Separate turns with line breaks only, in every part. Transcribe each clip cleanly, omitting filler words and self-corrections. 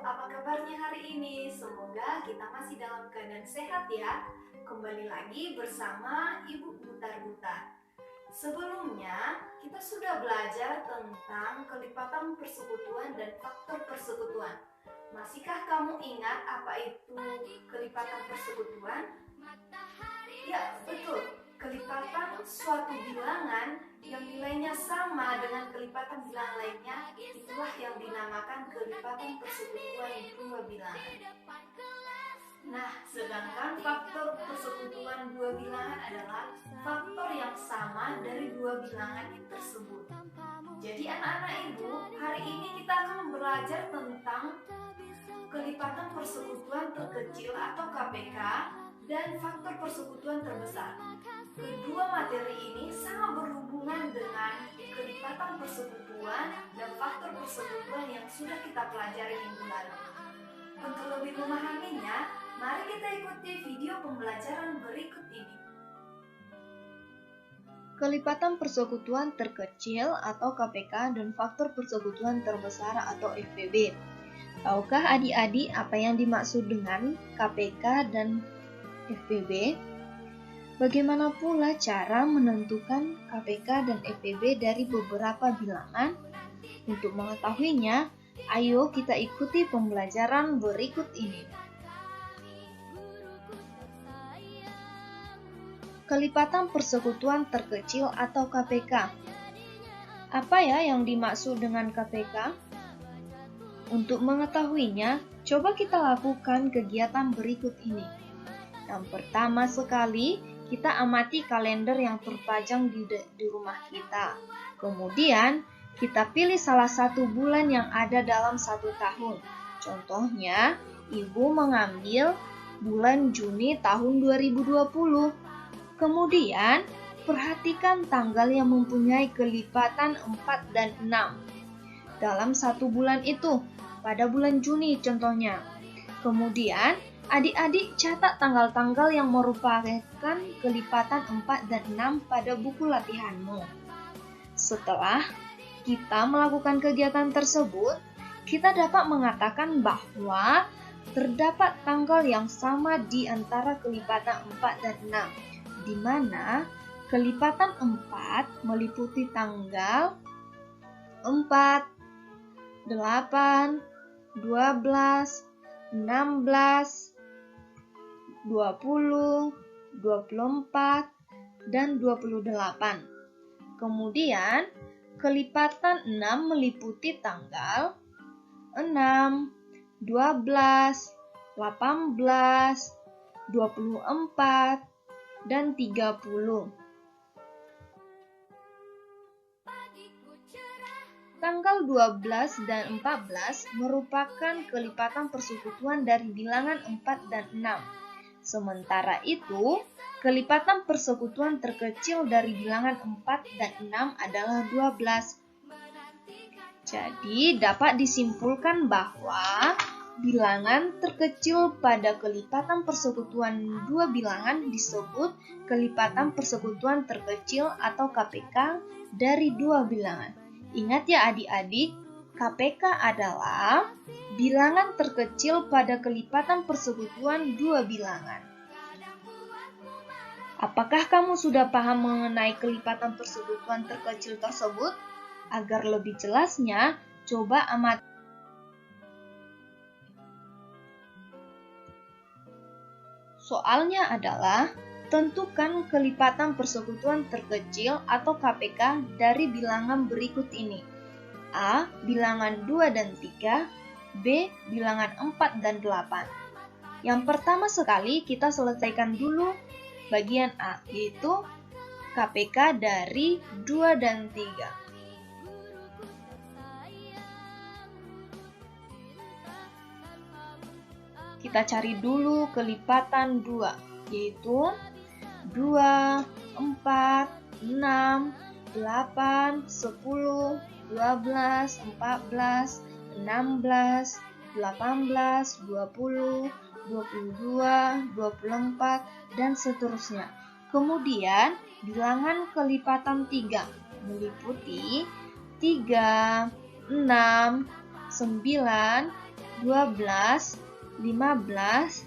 apa kabarnya hari ini? Semoga kita masih dalam keadaan sehat ya. Kembali lagi bersama Ibu Butar-Butar. Sebelumnya, kita sudah belajar tentang kelipatan persekutuan dan faktor persekutuan. Masihkah kamu ingat apa itu kelipatan persekutuan? Ya, betul. Kelipatan suatu bilangan yang nilainya sama dengan kelipatan bilangan lainnya, itulah yang dinamakan kelipatan persekutuan dua bilangan. Nah, sedangkan faktor persekutuan dua bilangan adalah faktor yang sama dari dua bilangan tersebut. Jadi anak-anak ibu, hari ini kita akan belajar tentang kelipatan persekutuan terkecil atau KPK dan faktor persekutuan terbesar. Kedua materi ini sangat berhubungan dengan kelipatan persekutuan dan faktor persekutuan yang sudah kita pelajari minggu lalu. Untuk lebih memahaminya, mari kita ikuti video pembelajaran berikut ini.
Kelipatan persekutuan terkecil atau KPK dan faktor persekutuan terbesar atau FPB. Tahukah adik-adik apa yang dimaksud dengan KPK dan FPB? Bagaimana pula cara menentukan KPK dan FPB dari beberapa bilangan? Untuk mengetahuinya, ayo kita ikuti pembelajaran berikut ini. Kelipatan persekutuan terkecil atau KPK. Apa ya yang dimaksud dengan KPK? Untuk mengetahuinya, coba kita lakukan kegiatan berikut ini. Yang pertama sekali, kita amati kalender yang terpajang di rumah kita. Kemudian, kita pilih salah satu bulan yang ada dalam satu tahun. Contohnya, Ibu mengambil bulan Juni tahun 2020. Kemudian, perhatikan tanggal yang mempunyai kelipatan 4 dan 6 dalam satu bulan itu, pada bulan Juni contohnya. Kemudian, adik-adik catat tanggal-tanggal yang merupakan kelipatan 4 dan 6 pada buku latihanmu. Setelah kita melakukan kegiatan tersebut, kita dapat mengatakan bahwa terdapat tanggal yang sama di antara kelipatan 4 dan 6, di mana kelipatan 4 meliputi tanggal 4, 8, 12, 16, 20, 24, dan 28. Kemudian, kelipatan 6 meliputi tanggal 6, 12, 18, 24, dan 30. Tanggal 12 dan 14 merupakan kelipatan persekutuan dari bilangan 4 dan 6. Sementara itu, kelipatan persekutuan terkecil dari bilangan 4 dan 6 adalah 12. Jadi, dapat disimpulkan bahwa bilangan terkecil pada kelipatan persekutuan dua bilangan disebut kelipatan persekutuan terkecil atau KPK dari dua bilangan. Ingat ya adik-adik, KPK adalah bilangan terkecil pada kelipatan persekutuan dua bilangan. Apakah kamu sudah paham mengenai kelipatan persekutuan terkecil tersebut? Agar lebih jelasnya, coba amati. Soalnya adalah, tentukan kelipatan persekutuan terkecil atau KPK dari bilangan berikut ini. A. Bilangan 2 dan 3, B. Bilangan 4 dan 8. Yang pertama sekali kita selesaikan dulu bagian A, yaitu KPK dari 2 dan 3. Kita cari dulu kelipatan 2, yaitu 2, 4, 6, 8, 10, 12, 14, 16, 18, 20, 22, 24, dan seterusnya. Kemudian, bilangan kelipatan 3 meliputi 3, 6, 9, 12, 15,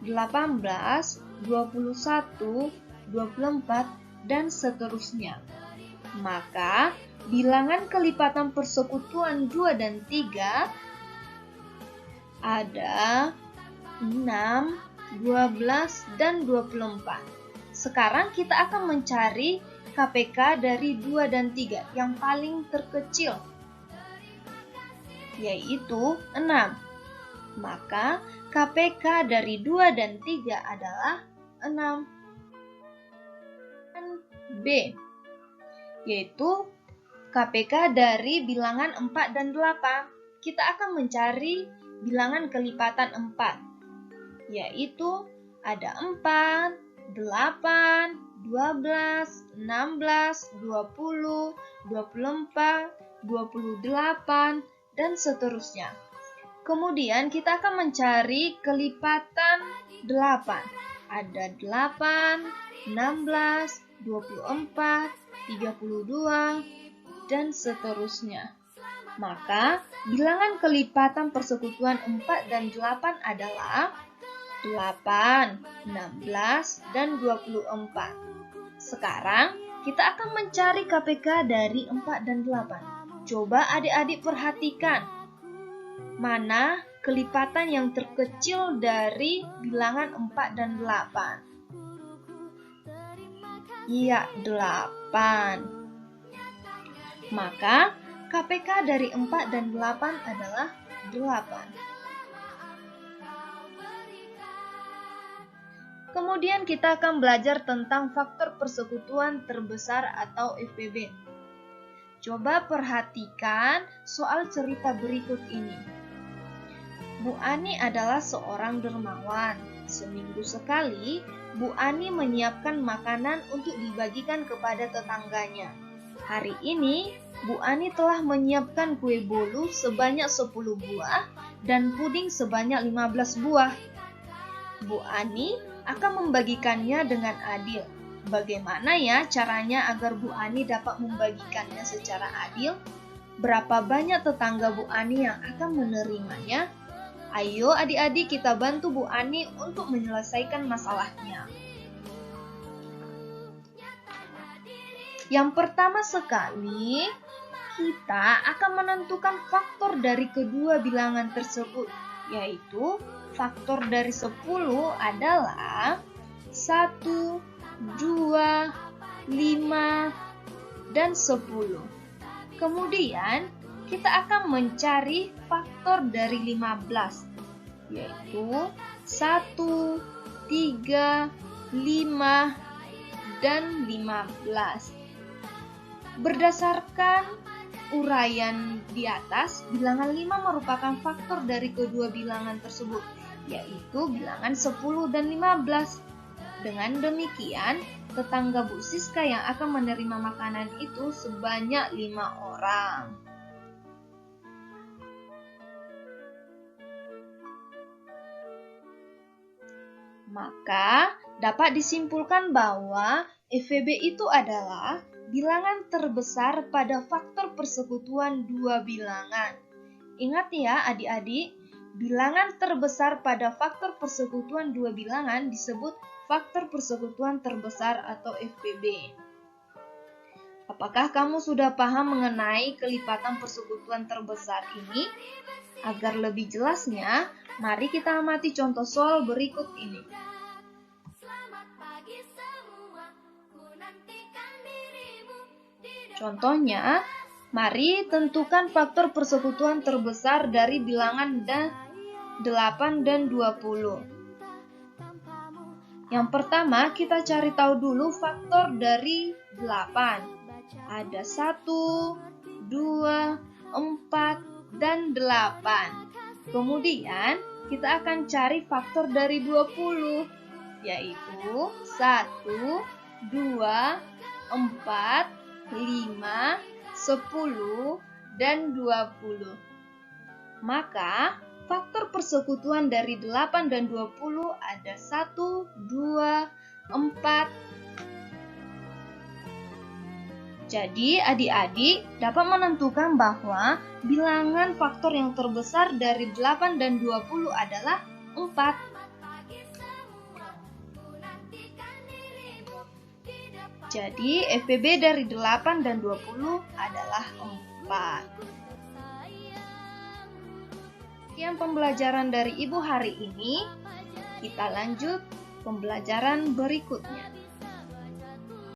18, 21, 24, dan seterusnya. Maka, bilangan kelipatan persekutuan 2 dan 3 ada 6, 12, dan 24. Sekarang kita akan mencari KPK dari 2 dan 3 yang paling terkecil, yaitu 6. Maka KPK dari 2 dan 3 adalah 6. Dan B, yaitu KPK dari bilangan 4 dan 8. Kita akan mencari bilangan kelipatan 4, yaitu ada 4, 8, 12, 16, 20, 24, 28, dan seterusnya. Kemudian kita akan mencari kelipatan 8. Ada 8, 16, 24, 32, dan seterusnya. Maka, bilangan kelipatan persekutuan 4 dan 8 adalah 8, 16, dan 24. Sekarang, kita akan mencari KPK dari 4 dan 8. Coba adik-adik perhatikan. Mana kelipatan yang terkecil dari bilangan 4 dan 8? Iya, 8. Maka, KPK dari 4 dan 8 adalah 8. Kemudian kita akan belajar tentang faktor persekutuan terbesar atau FPB. Coba perhatikan soal cerita berikut ini. Bu Ani adalah seorang dermawan. Seminggu sekali, Bu Ani menyiapkan makanan untuk dibagikan kepada tetangganya. Hari ini, Bu Ani telah menyiapkan kue bolu sebanyak 10 buah dan puding sebanyak 15 buah. Bu Ani akan membagikannya dengan adil. Bagaimana ya caranya agar Bu Ani dapat membagikannya secara adil? Berapa banyak tetangga Bu Ani yang akan menerimanya? Ayo adik-adik kita bantu Bu Ani untuk menyelesaikan masalahnya. Yang pertama sekali, kita akan menentukan faktor dari kedua bilangan tersebut, yaitu faktor dari 10 adalah 1, 2, 5, dan 10. Kemudian, kita akan mencari faktor dari 15, yaitu 1, 3, 5, dan 15. Berdasarkan uraian di atas, bilangan 5 merupakan faktor dari kedua bilangan tersebut, yaitu bilangan 10 dan 15. Dengan demikian, tetangga Bu Siska yang akan menerima makanan itu sebanyak 5 orang. Maka, dapat disimpulkan bahwa FVB itu adalah bilangan terbesar pada faktor persekutuan dua bilangan. Ingat ya adik-adik, bilangan terbesar pada faktor persekutuan dua bilangan disebut faktor persekutuan terbesar atau FPB. Apakah kamu sudah paham mengenai kelipatan persekutuan terbesar ini? Agar lebih jelasnya, mari kita amati contoh soal berikut ini. Contohnya, mari tentukan faktor persekutuan terbesar dari bilangan 8 dan 20. Yang pertama, kita cari tahu dulu faktor dari 8. Ada 1, 2, 4, dan 8. Kemudian, kita akan cari faktor dari 20, yaitu 1, 2, 4, 5, 10, dan 20. Maka, faktor persekutuan dari 8 dan 20 ada 1, 2, 4. Jadi, adik-adik dapat menentukan bahwa bilangan faktor yang terbesar dari 8 dan 20 adalah 4. Jadi, FPB dari 8 dan 20 adalah 4. Sekian pembelajaran dari Ibu hari ini. Kita lanjut pembelajaran berikutnya.